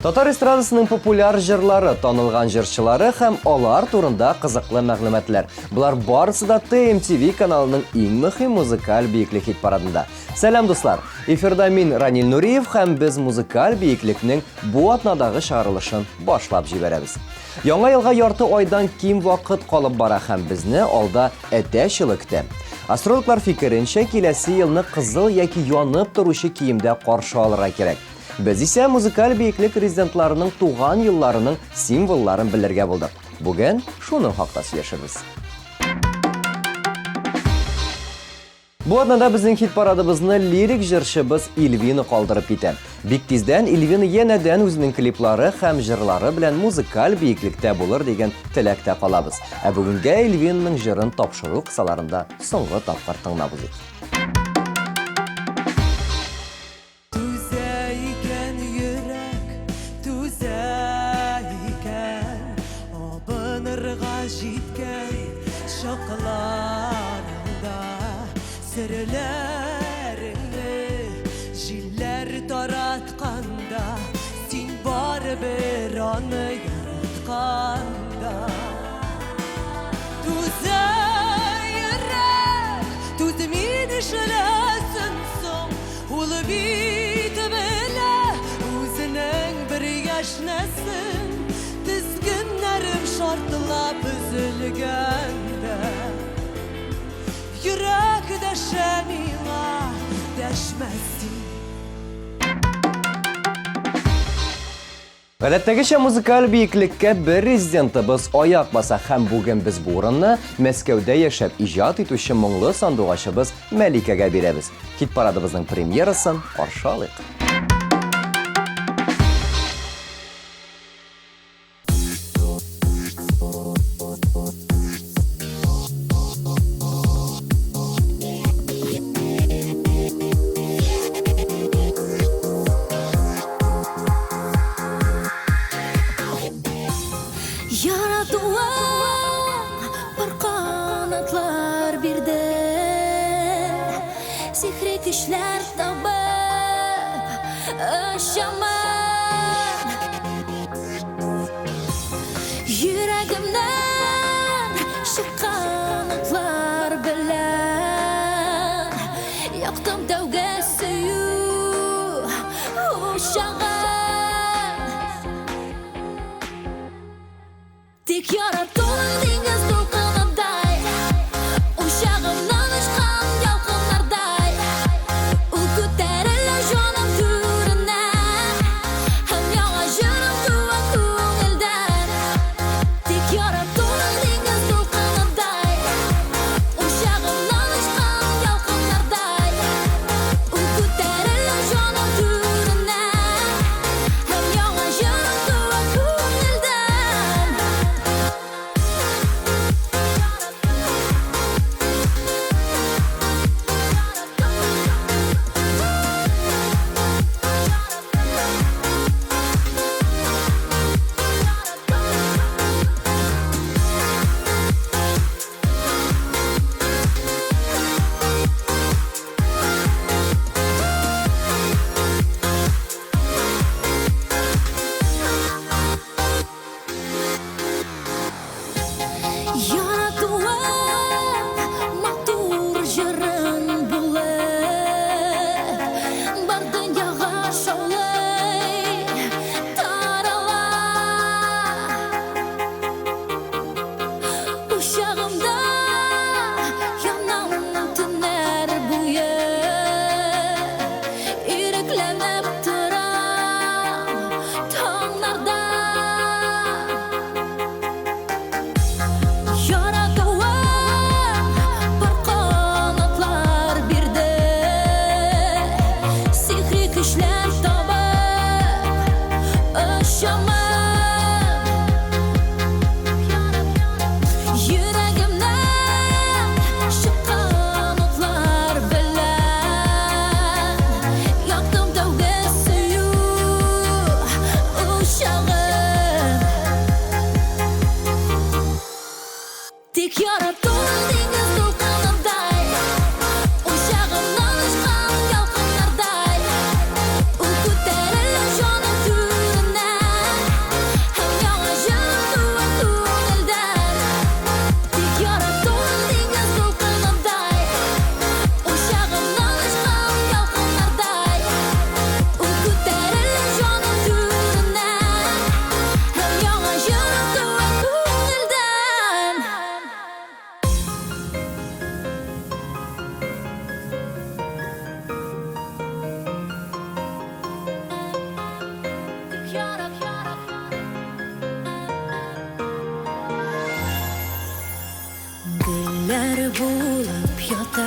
Татар эстрадасының популяр җырлары, танылган җырчылары һәм алар турында кызыклы мәгълүматлар. Булар барысы да TMTV каналының иң мөһим музыкаль биеклек хит парадында. Сәлам дуслар! Эфирда мин Ранил Нуриев һәм без музыкаль биеклекнең бу атнадагы чыгарылышын башлап җибәрәбез. Яңа елга ярты айдан ким вакыт калып бара һәм безне алда әтәчеле көтә. Астрологлар фикеренчә, киләсе елны кызыл яки янып торучы киемдә каршы алырга кирәк. Без исә музыкаль биеклек резидентларының туган елларының символларын белергә булдык. Бүген шуның хакта сөйләшәбез. Бу атнада безнең хит парадыбызны лирик җырчыбыз Эльвина калдырып китә. Бик тиздән Эльвина янәдән үзенең клиплары һәм җырлары белән музыкаль биеклектә булыр дигән теләктә калабыз. Ә бүгенгә Эльвинаның җырын тапшыру кысаларында соңгы тапкыр тыңлабыз. Jiller taratqanda, sen bari bir anı yaratqanda. Tuza yürek, tuza meni şilesin son, ulu bit bile, o'zining bir yashnasin, tizginlarim şartlab üzülganda. Yürekde şemina deşmezsin. Гадәттәгечә музыкаль биеклеккә бер резидентыбыз аяк баса һәм бүген без бу урынны Мәскәүдә яшәп иҗат итүче моңлы сандугачыбыз Мәликәгә бирәбез. Хит парадыбызның премьерасын каршы алыйк. Sihri küşler tabıp aşamam. Yüreğimden şıkkanatlar bilen yaktım devge suyu uşağım. Tek yarattığın deniz dolkanaday uşağımdan uçkan yalkınlarday.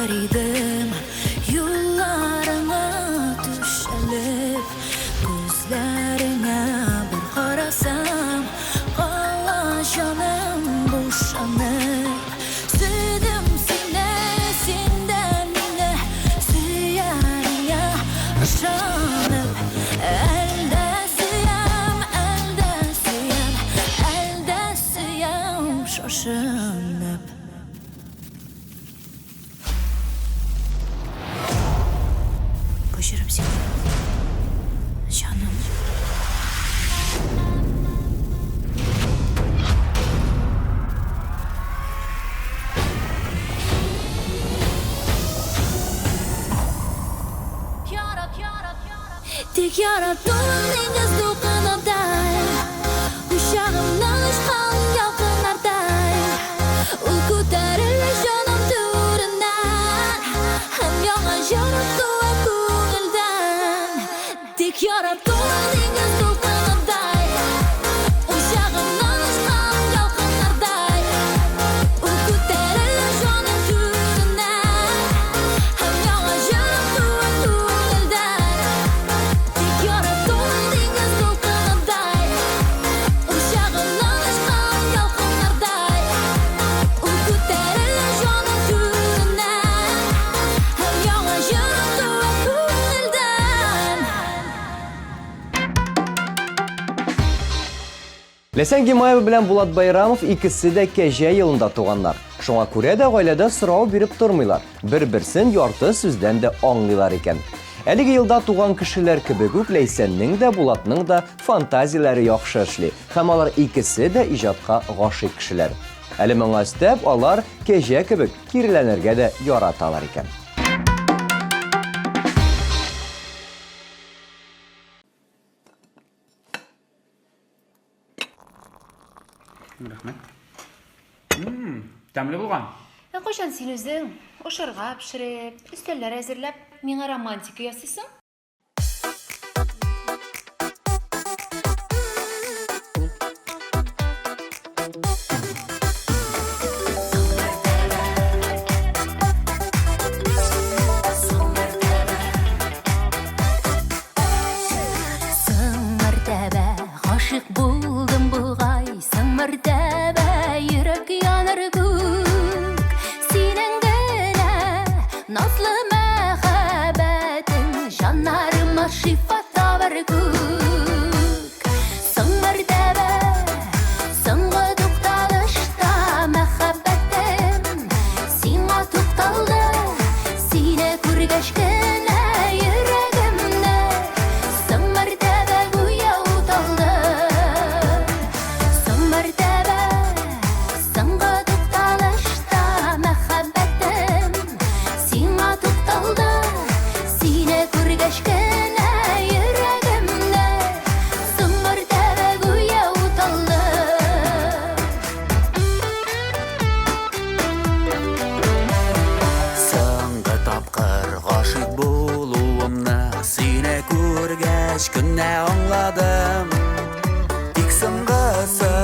Barıydım yollarına düşelip gözlerine bir karasam kala canım boşanıp süydüm seni senden yine süyerine ışanıp elde süyem şaşınıp. Başarım seni canım. Tek yarattığın deniz dokunanday, uşağımdan uçkan yakınlarday. Ul ko'tarildi jonim to'ridan, ham yog'an jonim tuva ko'ngildan. Tek yarattığın deniz dokunanday, uşağımdan uçkan yakınlarday. Ul ko'tarildi jonim to'ridan, ham yog'an jonim tuva ko'ngildan. Ләйсән Гимаева белән Булат Байрамов икесе дә кәҗә елында туганнар. Шуңа күрә дә гаиләдә сорау биреп тормыйлар. Бер-берсен ярты сүздән дә аңлыйлар икән. Әлеге елда туган кешеләр кебек үк Ләйсәннең дә, Булатның да фантазияләре яхшы эшли. Һәм алар икесе дә иҗатка гашыйк кешеләр. Әле моңа өстәп алар кәҗә кебек киреләнергә дә яраталар икән. Рахмет. Тәмле булган. Кайчан син үзең ашарга пешереп, өстәлләр әзерләп, миңа романтика ясыйсың? Сын мәртәбә гашык булдым бугай, сын мәртәбә йөрәк яныр күк. Синең генә назлы мәхәббәтең җаннарыма шифа табар күк. Сын мәртәбә соңгы тукталышта мәхәббәтем сиңа тукталды, сине күргәч кенә йөрәгемдә сын мәртәбә гүя уталды. Сын мәртәбә соңгы тукталышта мәхәббәтем сиңа тукталды, сине күргәч кенә йөрәгемдә сын мәртәбә гүя уталды. Соңгы тапкыр гашык булуымны сине күргәч кенә аңладым. Тик соңгысы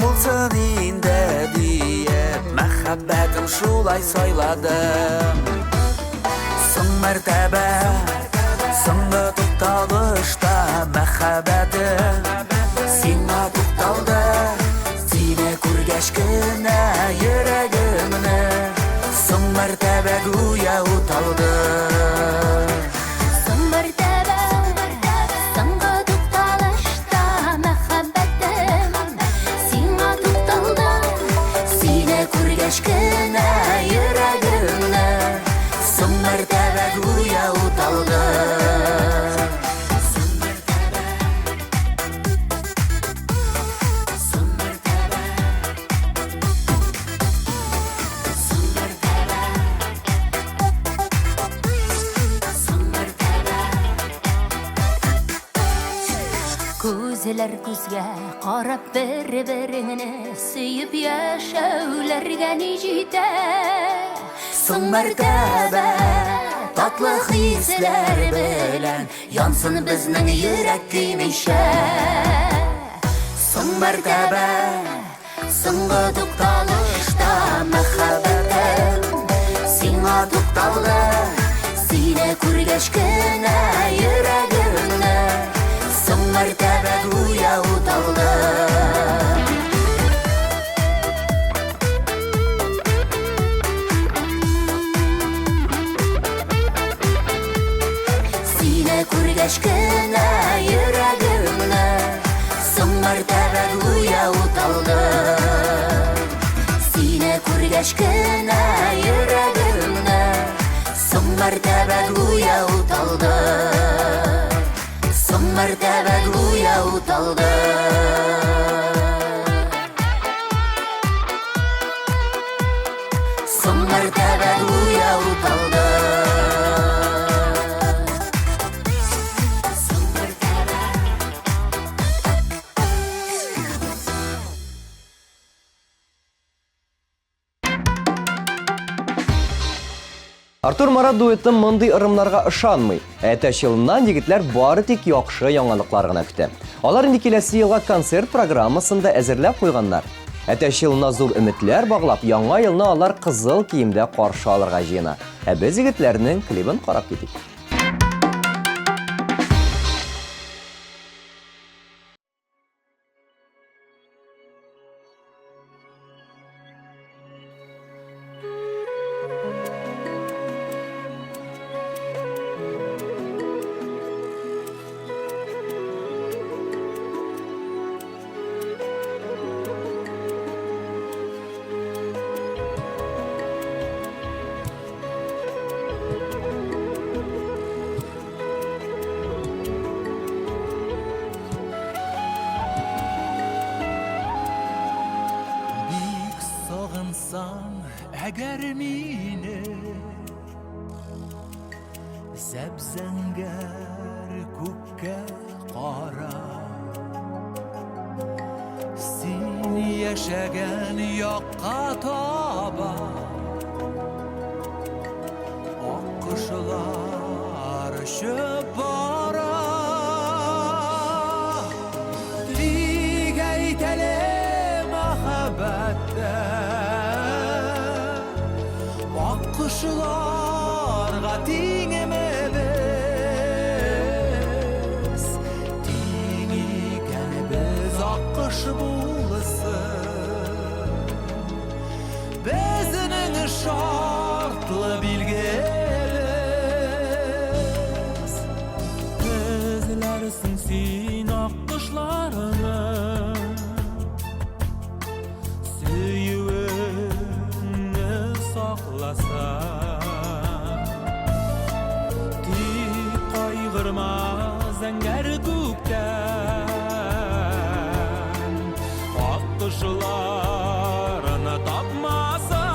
булсын инде диеп мәхәббәтем шулай сайладым. Соң мәртәбә соңгы тукталышта мәхәббәтем сиңа тукталды, сине күргәч кенә йөрәгемне соң мәртәбә гүя уталды. Сын мәртәбә соңгы тукталышта мәхәббәтем сиңа тукталды, сине күргәч кенә йөрәгемне соң мәртәбә гүя уталды. Күзләр күзгә карап бер-береңне сөеп яшәүләргә ни җитә. Соң мәртәбә татлы хисләр белән янсын безнең йөрәк көймичә. Соң мәртәбә соңгы тукталышта мәхәббәтем сиңа укталды. Сине күргәч кенә йөрәгемне соң мәртәбә гүя уталды. Күргәч кенә йөрәгемне соң мәртәбә гүя уталды. Сине күргәч кенә йөрәгемне соң мәртәбә гүя уталды. Соң мәртәбә гүя уталды. Соң мәртәбә гүя уталды. Артур Марат дуэты мондый ырымларга ышанмый. Әтәч елыннан егетләр бары тик яхшы яңалыклар гына көтә. Алар инде киләсе елга концерт программасында әзерләп куйганнар. Әтәч елына зур өметләр баглап, яңа елны алар кызыл киемдә каршы алырга җыена. Ә без егетләрнең клибын карап китик. Әгәр мине зәбзәңгәр күккә кара, син яшәгән якка таба аккошылар очып бара. Тик әйтәле мәхәббәттә Аккошыларга тиңемебез, тиң икәнбез аккош булсын. Безнең шартлы билгебез. Эзләрсең син аккошларны, тик кайгырма зәңгәр күктән, аккошларны тапмасан,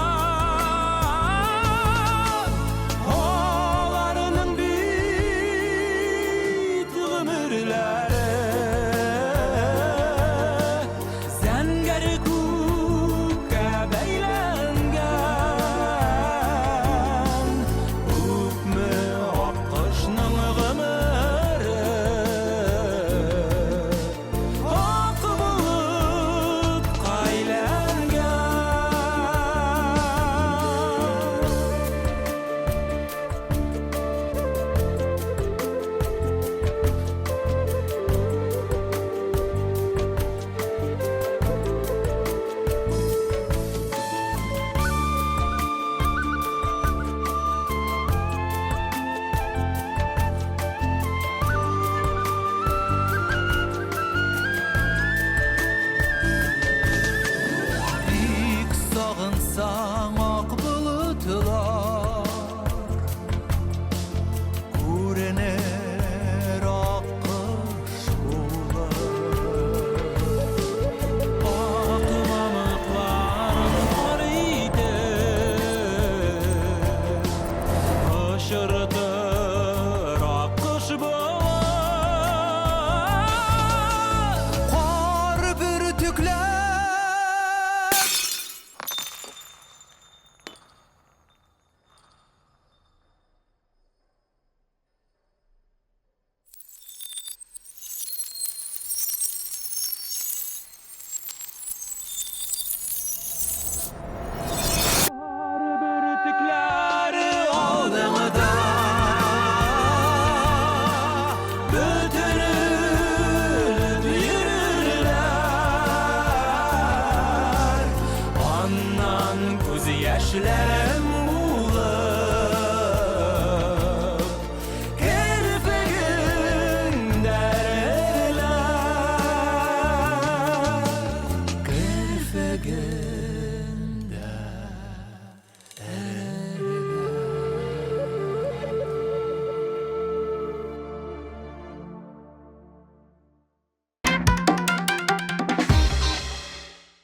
аларның бит гомерләре зәңгәр күккә бәйләнгән.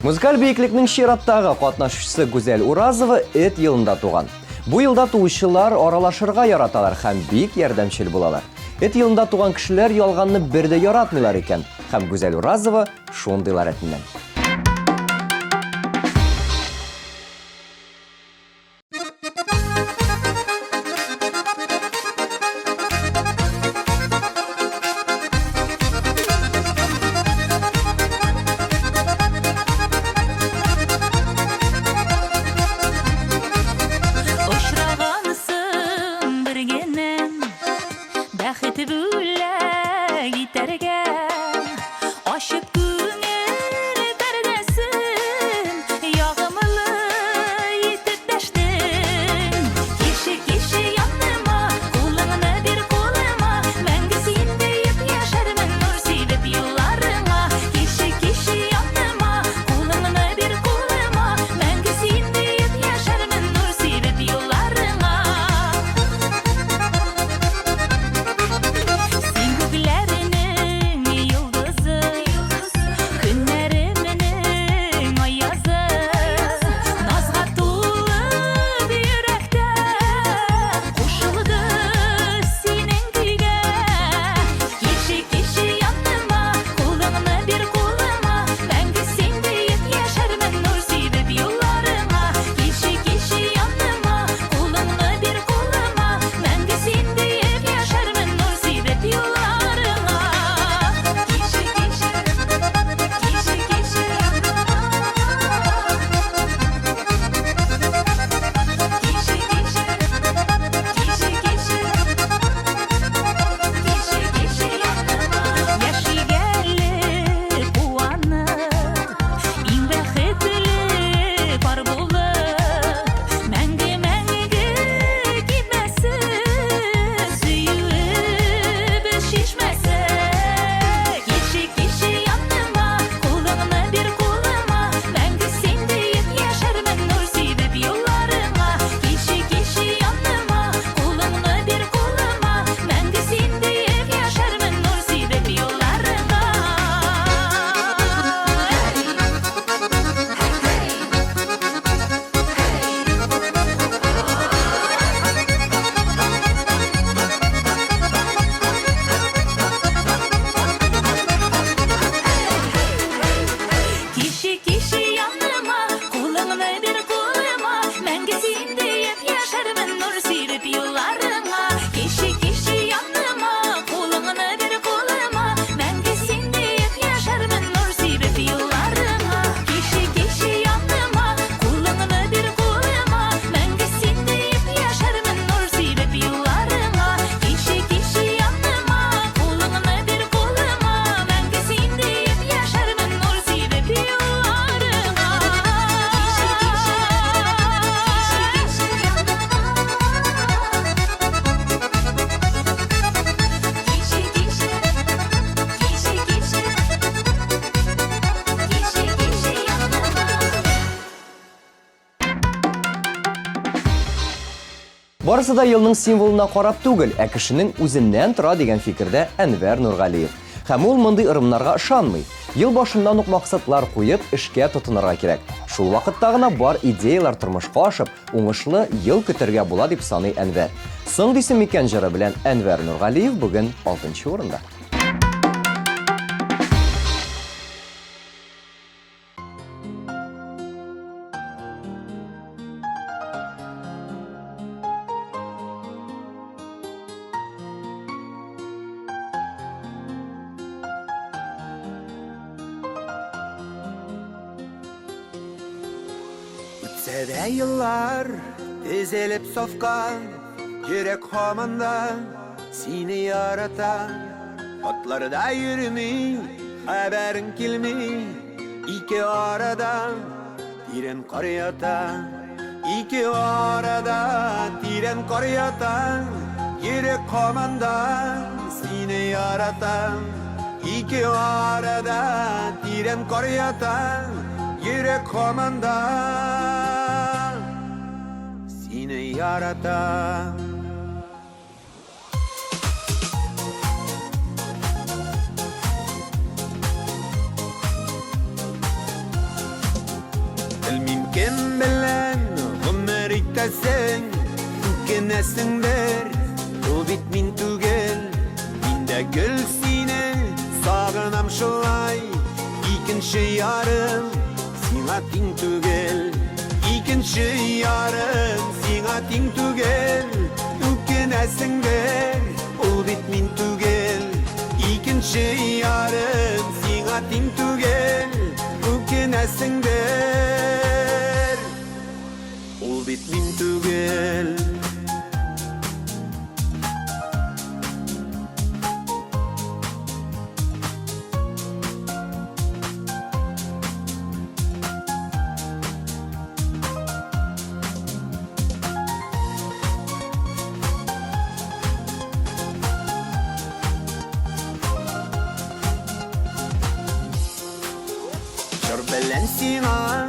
Музыкаль бейекликнең чираттагы катнашучысы Гүзәл Уразова эт елында туган. Бу елда туучылар аралашырга яраталар һәм бик ярдәмчел булалар. Эт елында туган кешеләр ялганны бердә яратмыйлар икән, һәм Гүзәл Уразова шундыйлар рәтеннән. Ошрагансын бергенем, бәхет бүләк итәргә, ашып күңел пәрдәсен, ягымлы итеп дәштең. Кеше яныма, кулыңны бир кулыма, мәңге син диеп яшәрмен нур сибеп юлларыңа. Кеше яныма, кулыңны бир кулыма, мәңге син диеп яшәрмен нур сибеп юлларыңа. Син күкләренең йолдызы, көннәремнең аязы, назга тулып йөрәктә кушылды синең көйгә. Кеше яныма, кулыңны бир кулыма, мәңге син диеп яшәрмен нур сибеп юлларыңа. Кеше яныма, кулыңны бир кулыма, мәңге син диеп яшәрмен нур сибеп юлларыңа. Яшигәле куанып, иң бәхетле пар булып, мәңге китмәсен, сөюеп шишмәсен. Кеше яныма, кулыңны бир кулыма, мәңге син диеп яшәрмен нур сибеп юлларыңа. Кеше яныма, кулыңны бир кулыма, мәңге син диеп яшәрмен нур сибеп юлларыңа. Кеше яныма, кулыңны бир кулыма, мәңге син диеп яшәрмен нур сибеп юлларыңа. Кеше яныма, кулыңны бир кулыма, мәңге син диеп яшәрмен нур сибеп юлларыңа. Кеше яныма, кулыңны бир кулыма, мәңге син диеп яшәрмен нур сибеп юлларыңа. Кеше яныма, кулыңны бир кулыма, мәңге син диеп яшәрмен нур сибеп Барысы да елның символына карап түгел, ә кешенең үзеннән тора дигән фикердә Әнвәр Нургалиев. Һәм ул мондый ырымнарга ышанмый. Ел башыннан ук максатлар куеп, эшкә тотынырга кирәк. Шул вакытта гына бар идеялар тормышка ашып, уңышлы ел көтәргә була дип саный Әнвәр. Соң дисем микән җыры белән Әнвәр Нургалиев бүген 6нчы урында. Үтсәдә еллар тезелеп сафка, йөрәк һаманда сине ярата. Атларда йөрми, хәбәрең килми, ике арада тирән кар ята. Ике арада тирән кар ята, йөрәк һаманда сине ярата. Ике арада тирән кар ята, йөрәк һаманда сине ярата. Benim bilen ömür itasen Tükenesindir O bit min tügel Minde gül sine Sağınam şolay İkinci yarım Sina ting tügel İkinci yarım Sina ting tügel Tükenesindir O bit min tügel İkinci yarım Sina ting tügel Tükenesindir O bit min tügel Belen sina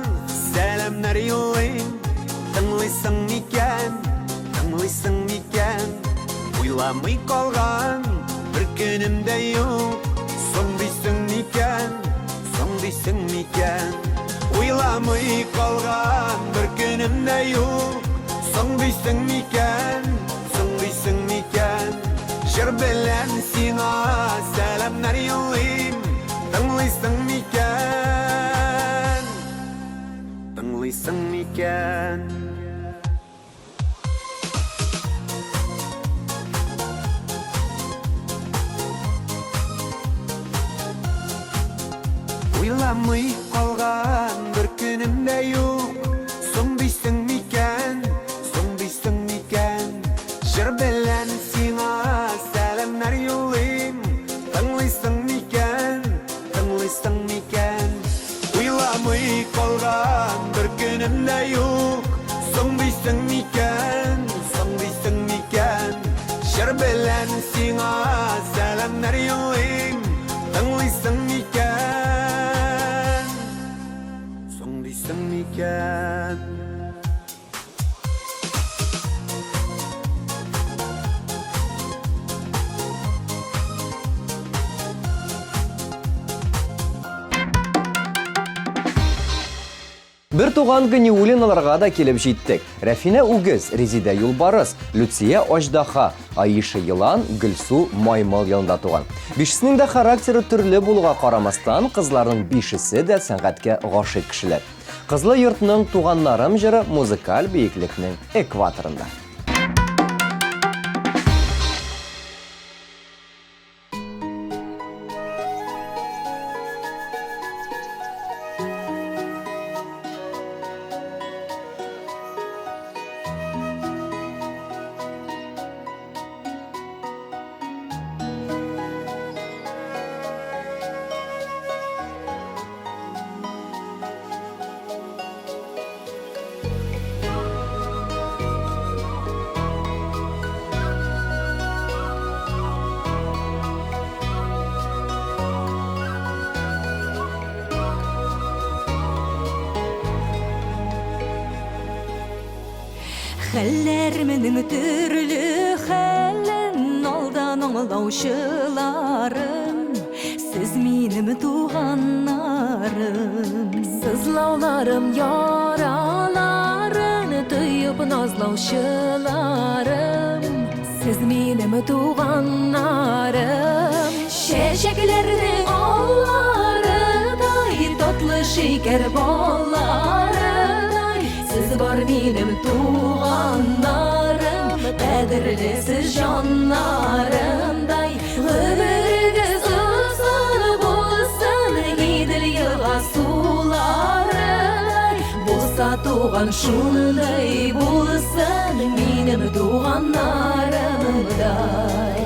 selamlar yollayım Tınlıysan miken Uylamay kalgan bir günümde yok Son diysin miken Uylamay kalgan bir günümde yok Son diysin miken Jır belen sina selamlar yollayım Tınlıysan miken Tınlıysan miken Uylamay kalgan bir günümde yok Son diysin miken Jır belen sina selamlar yollayım Tınlıysan miken Uylamay kalgan bir günümde yok Son diysin miken Jır belen sina selamlar yollayım Tınlıysan miken Son diysin miken Bir туган көне уленаларга да килеп җиттек. Рәфинә Үгез, Резидә Юлбарыс, Люция Аждаха, Аиша Йылан, Гөлсу Маймыл елында туган. Бишесенең дә характеры төрле булуга карамастан, кызларның бишесе дә сәнгатькә гашыйк кешеләр. Кызлы йортның туганнарым җыры музыкаль биеклекнең экваторында. Хәлләрменең төрле хәлен алдан аңлаучыларым Сез минем туганнарым Сызлауларым яраларын тыйып назлаучыларым Сез минем туганнарым Чәчәкләрнең алларыдай татлы шикәр балларыдай Сез бар минем туганнарым Кадерле сез җаннарымдай Гомерегез узын булсын Идел елга суларыдай Булса туган шундый булсын Минем туганнарымдай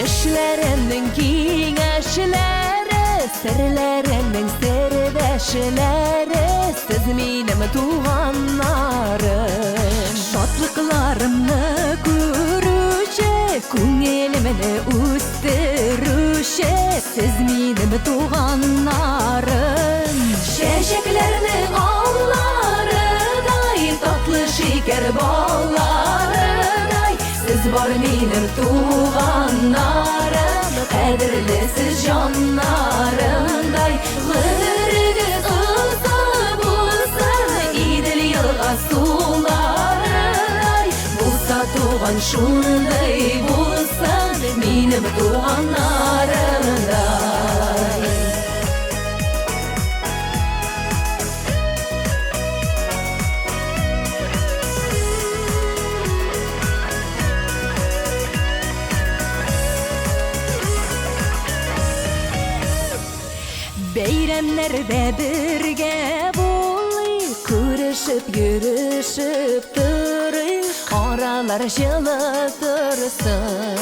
Эшләренең киңәшләре Серләренең сердәшләре Сез минем туганнарым Шатлыкларымны күрүче Күңелемне үстерүче Сез минем туганнарым Чәчәкләрнең алларыдай Татлы шикәр балларыдай Сез бар минем туганнарым Кадерле сез җаннарымдай сулардай Булса туған шундай булсын Минем туғаннарымдай Бәйрәмнәрдә бергә булыйк, күрешеп, йөрешеп торыйк, аралар җылы торсын.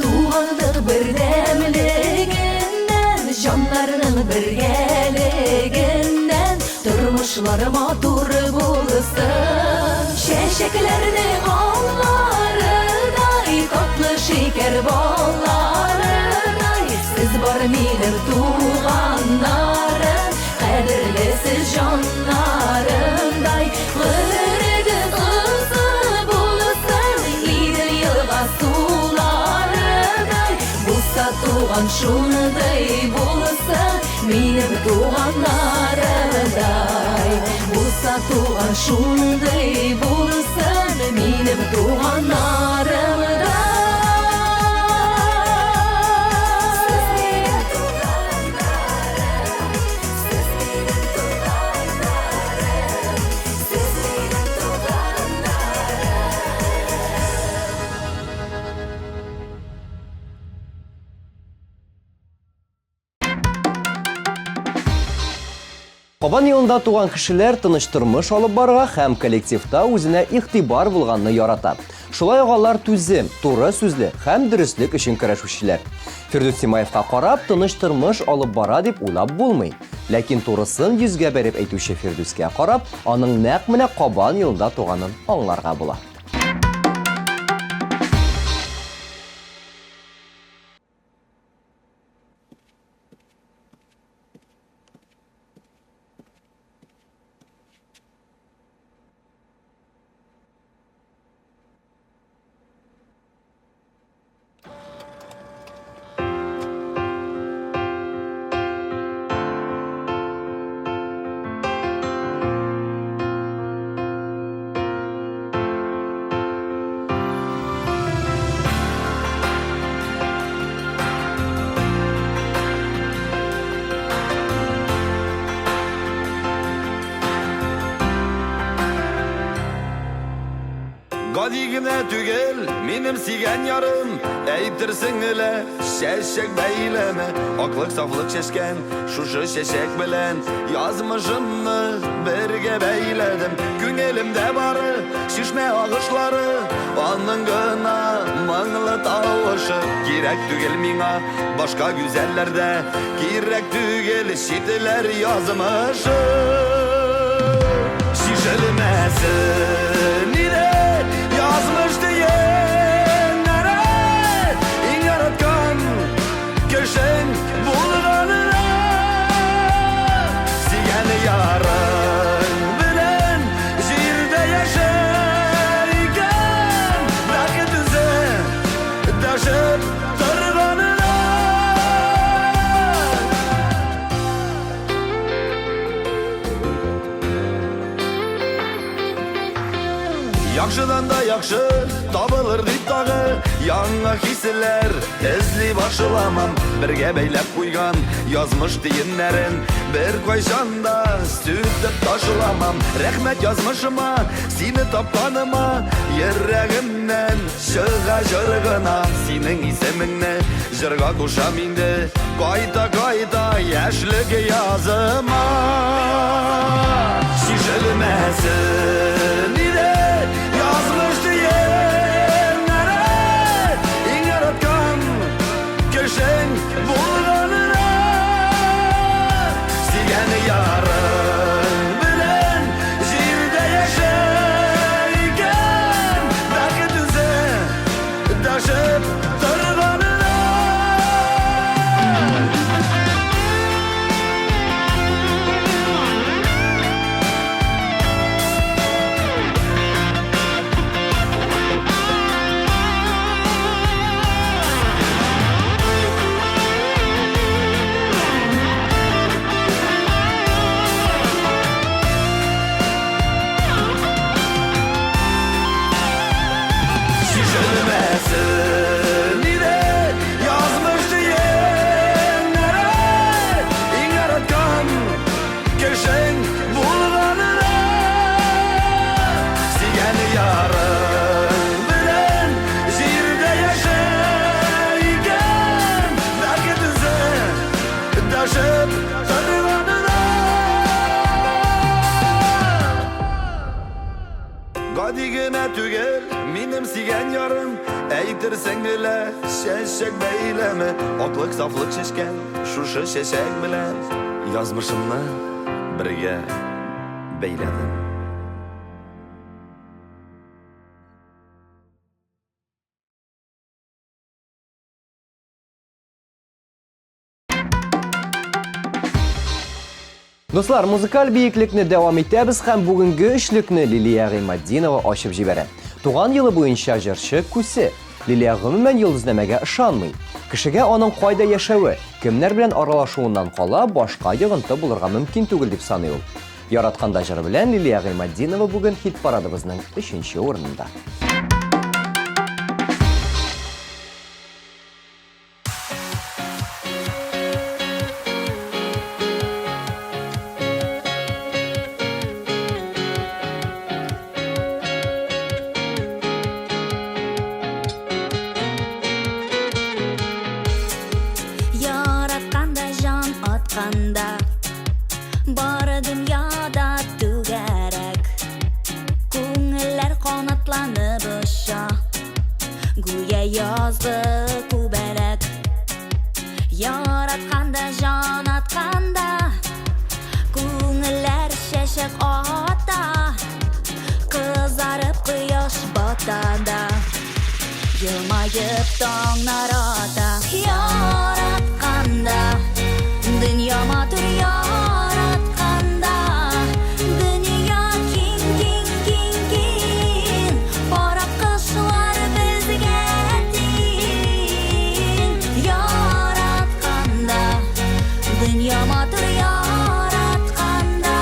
Туганлык бердәмлегеннән, җаннарның бергәлегеннән, тормышлар матур булсын. Чәчәкләрнең алларыдай, татлы шикәр балларыдай, сез бар минем туганнарым, кадерле сез җаннарымдай. Гомерегез озын булсын, Идел елга суларыдай, булса туган шундай булсын, минем туганнарымдай. Булса туган шундай булсын, минем туганнарымдай. Кабан елында туган кешеләр тыныч тормыш алып барырга һәм коллективта үзенә игътибар булганны ярата. Шулай ук алар түзем, туры сүзле һәм дөреслек өчен көрәшүчеләр. Фирдус Симаевка карап тыныч тормыш алып бара дип уйлап булмый. Ләкин турысын йөзгә бәреп әйтүче Фирдуска карап, аның нәкъ менә Кабан елында туганын аңларга була. Гадигенә түгел, минем сигән ярым, әйтерсең әле, чәчәк бәйләме, аклык сафлык чәчкән, шушы чәчәк белән язмышымны бергә бәйләдем. Күңелемдә бары шишмә агышлары, аның гына моңлы тавышы. Кирәк түгел миңа башка гүзәлләрдә, кирәк түгел чителәр язмышы. Шишелмәсен иде yazmış diyenlere, in yaratkan köşen bulganına, siyen yarın bilen jirde yaşayken, bırakı düze taşıp tırganına. Yaxşıdan da yaxşı табылыр дип тагы, яңа хисләр эзли башламам. Бергә бәйләп куйган язмыш тиеннәрен бер кайчанда сүтеп ташламам. Рәхмәт язмышыма, сине тапканыма, йөрәгемнән чыга җыр гына. Синең исемеңне җырга кушам инде, кайта-кайта яшьлек языма. Шишелмәсен иде yazmış diyenlere, in yaratkan köşen bulganına, siyen yarın bilen jirde yaşayken, belki düze taşıp tırganına. Gadigine tügel minim sigen yarım Eytirsen bile şeşek beyleme Otlık saflık şeşken şuşu şeşek bilen Yazmışımla birge beyledim Dostlar, muzikal biyiklikni devam etебіз һәм бүгінгі үшлікні Лилия Гыймаддинова ашып җибәрә. Туган елы буенча җырчы күсе. Лилия гомумән йолдызнамәгә ышанмый. Кешегә аның кайда яшәве, кемнәр белән аралашуыннан кала башка йогынты булырга мөмкин түгел дип саный ул. Яратканда җыры белән Лилия Гыймаддинова бүген хит парадыбызның 3нче урынында. Яратканда жан атканда бары дөньяда түгәрәк күңелләр канатланып оша гүя язгы күбәләк Яратканда жан атканда күңелләр шәшәк ата кызарып кояш батада Елмайып таңнар ата Яратканда Дөнья матур яратканда Дөнья киң, киң, киң, киң Бара кышлар безгә тиң Яратканда Дөнья матур яратканда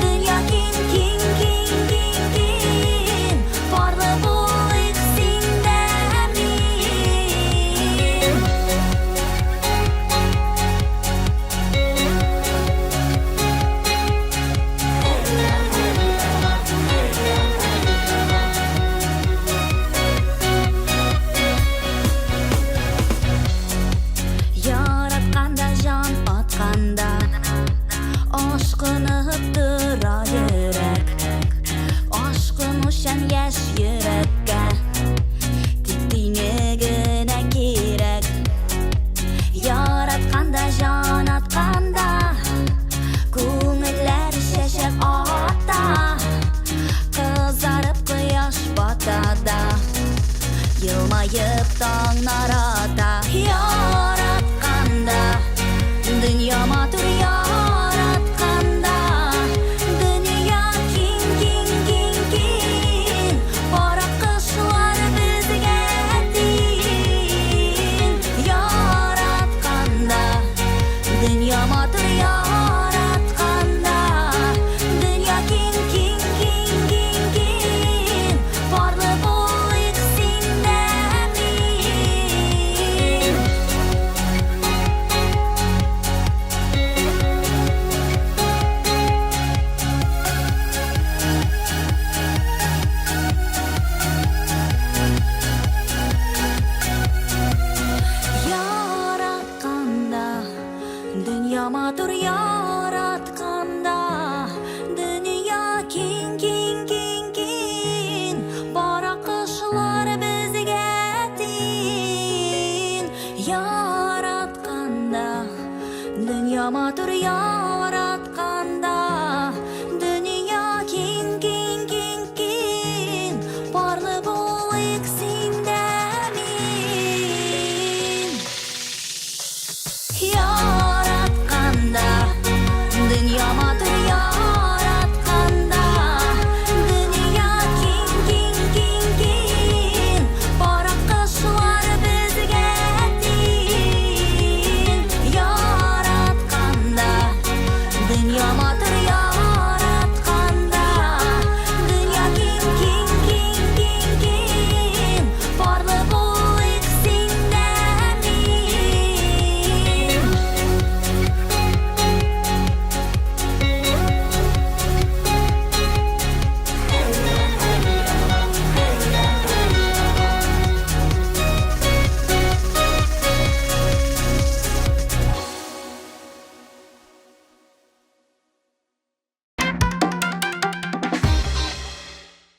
Дөнья киң, киң, киң, киң, киң Барлы булыйк синдә Яратканда жан атканда Ашкынып тора йөрәк Ашкын ушан яшь йөрәккә Тик тиңе генә кирәк Яратканда жан атканда Күңелләр шәшәк ата Кызарып кояш батада Елмайып таңнар ата Яратканда Дөнья матур яратканда Дөнья киң, киң, киң, киң Бара кышлар безгә тиң Яратканда Дөнья матур яратканда Дөнья киң, киң, киң, киң, киң Барлы булыйк синдә Яратканда Дөнья матур яратканда Дөнья киң, киң, киң, киң Бара кышлар безгә тиң Яратканда Дөнья матур яратканда Дөнья киң, киң, киң, киң Барлы булыйк синдә Яратканда Дөнья матур яратканда Дөнья киң, киң, киң, киң Бара кышлар безгә тиң Яратканда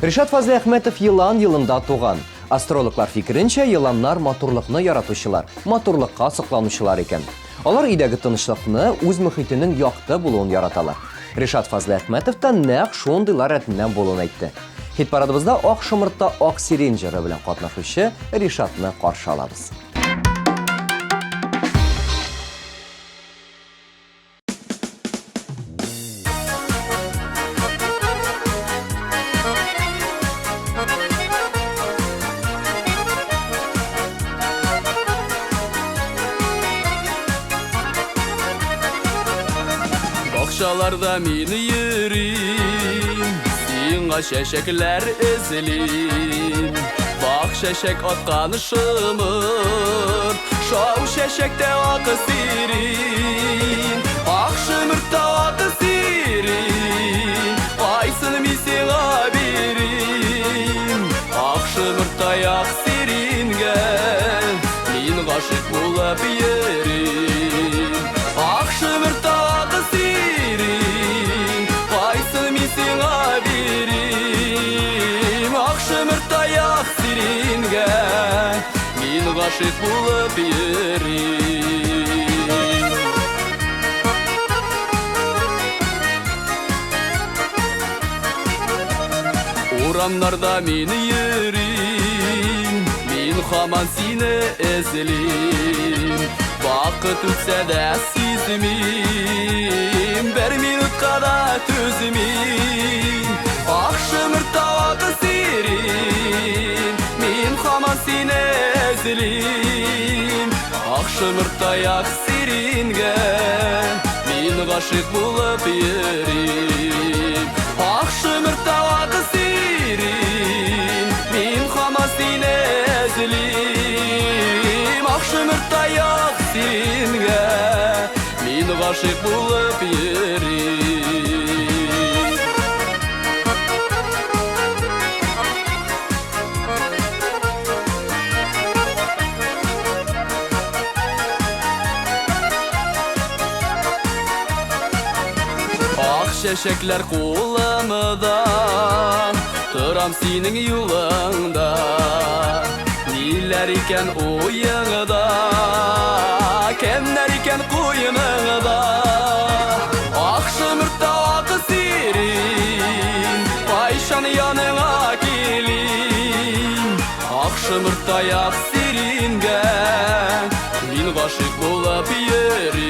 Ришат Фазли Әхмәтов елан йылында туган. Астрологлар фикеренчә, еланнар матурлыкны яратучылар, матурлыкка сокланучылар икән. Алар өйдәге тынычлыкны, үз мөхитенең якты булуын яраталар. Ришат Фазли Әхмәтов та нәкъ шундыйлар рәтеннән булуын әйтте. Хит-парадыбызда ак шымыртта ак сирен җыры белән катнашучы Ришатны каршы алабыз. Бакчаларда мин йөрим, сиңа чәчәкләр эзлим. Бак чәчәк аткан шымыр, шау чәчәктә ак сирин. Ак шымырта ак сирин, кайсын мин сиңа бирим. Ак шымырта ак сирингә, мин гашык булып йөрим. Ак шымырта ак сирин, кайсын мин сиңа бирим. Ак шымырта ак сирингә, мин гашык булып йөрим. Урамнарда мин йөрим, мин һаман сине эзлим. Вакыт үтсә дә сизмим, бер минутка да түзмим. Ак шымырта ак сирин, мин һаман сине эзлим. Ак шымырта ак сирингә, мин гашык булып йөрим. Ак шымырта ак сирин, мин һаман сине эзлим. Ак шымырта ак сирингә, мин гашык булып йөрим. Ак чәчәкләр кулымда, торам синең юлыңда. Ниләр икән уеңда, кемнәр икән куйыныңда. Ак шымырта ак сирин, кайчан яныңа килим. Ак шымырта ак сирингә, мин гашык булып йөрим.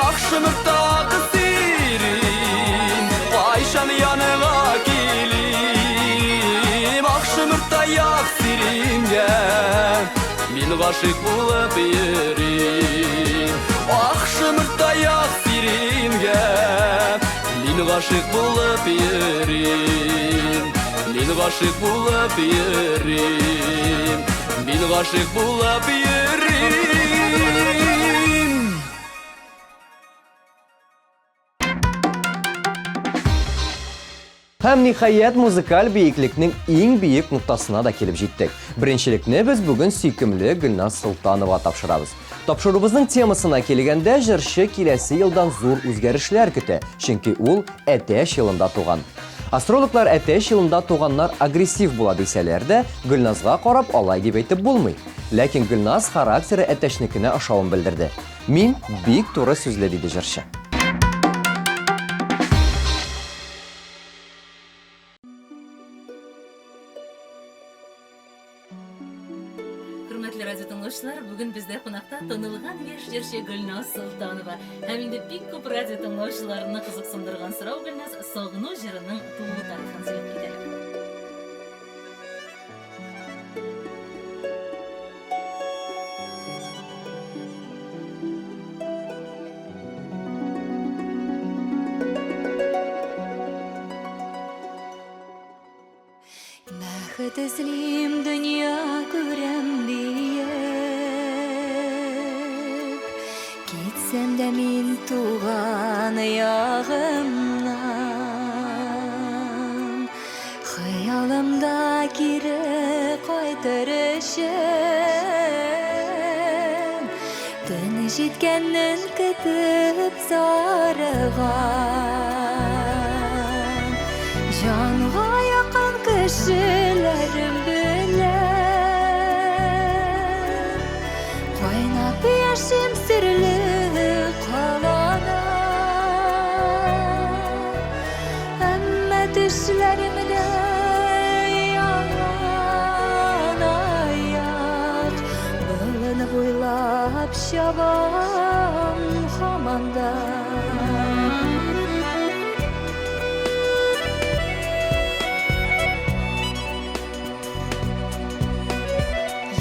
Ак шымырта ак сирин, кайчан яныңа килим. Ак шымырта ак сирингә, мин гашык булып йөрим. Ак шымырта ак сирингә, мин гашык булып йөрим. Мин гашык булып йөрим. Мин гашык булып йөрим. Һәм ниһаять музыкаль биеклекнең иң биек нуктасына да килеп җиттек. Беренчелекне без бүген сөйкемле Гөлназ Солтанова тапшырабыз. Тапшырубызның темасына килгәндә, җырчы киләсе елдан зур үзгәрешләр көтә, чөнки ул әтәч елында туган. Астрологлар әтәч елында туганнар агрессив була дисәләр дә, Гөлназга карап алай дип әйтеп булмый. Ләкин Гөлназ характеры әтәчникенә ошавын белдерде. Мин бик туры сүзле диде җырчы. Hürmetli radyo dinləyicilər, bugün bizdə qonaqda tanılğan җырчы Гөлназ Солтанова. Һәм инде бик күп радио dinləyicilərini кызыксындырган сорау Гөлназ сагыну җырының туу тарихын сөйләп китәләр. Бәхет эзлим, дөнья күрәм диеп, китсәм дә мин туган ягымнан, хыялымда кире кайтыр өчен, төн җиткәннен көтеп зарыган, җанга кешеләрем белән кайнап яшем серле калана. Әмма төшләремдә ялан аяк, болын буйлап чабам һаманда.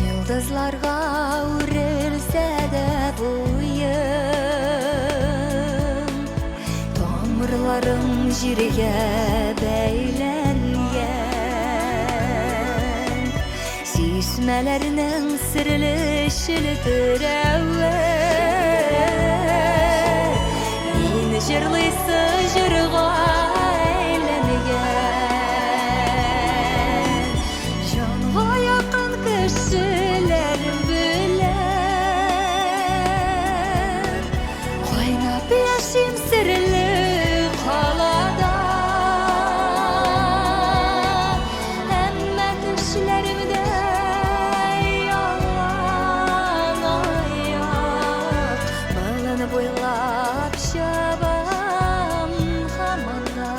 Йолдызларга үрелсә дә буйым, тамырларым җиргә бәйләнгән, чишмәләрнең серле челтерәве. Мин җырлыйсы җырга әйләнгән, җанга якын кешеләрем белән кайнап яшим серле калада. Әмма төшләремдә ялан аяк, болын буйлап чабам һаманда.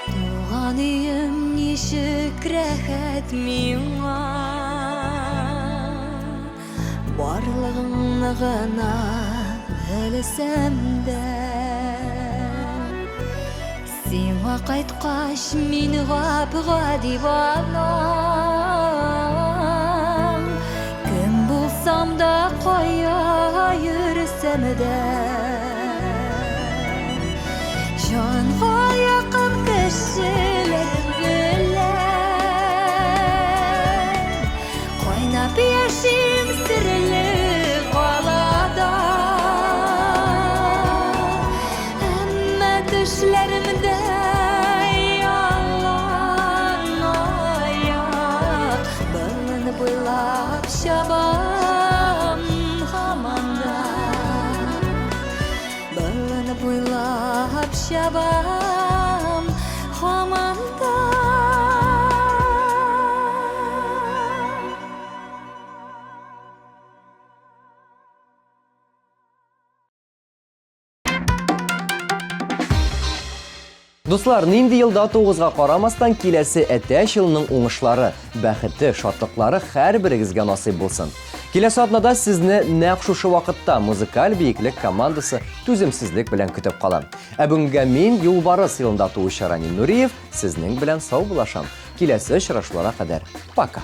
Туган өем ничек рәхәт миңа, барлыгыңны гына белсәм дә. Сиңа кайткач мин гап-гади балам, кем булсам да кая йөрсәм дә. Җанга якын кешеләрем белән кайнап яшим серле калада. Әмма төшләремдә ялан аяк, болын буйлап чабам һаманда. Болын буйлап чабам һаманда. Дуслар, нинди елда тугызга карамастан киләсе әтәч елның уңышлары, бәхете, шатлыклары һәрберегезгә насыйп булсын. Киләсе атнада сезне нәкъ шушы вакытта музыкаль биеклек командасы түземсезлек белән көтеп калам. Ә бүгенгә мин Юлбарыс елында туучы Ранин Нуриев сезнең белән сау булашам. Киләсе очрашуларга кадәр. Пока.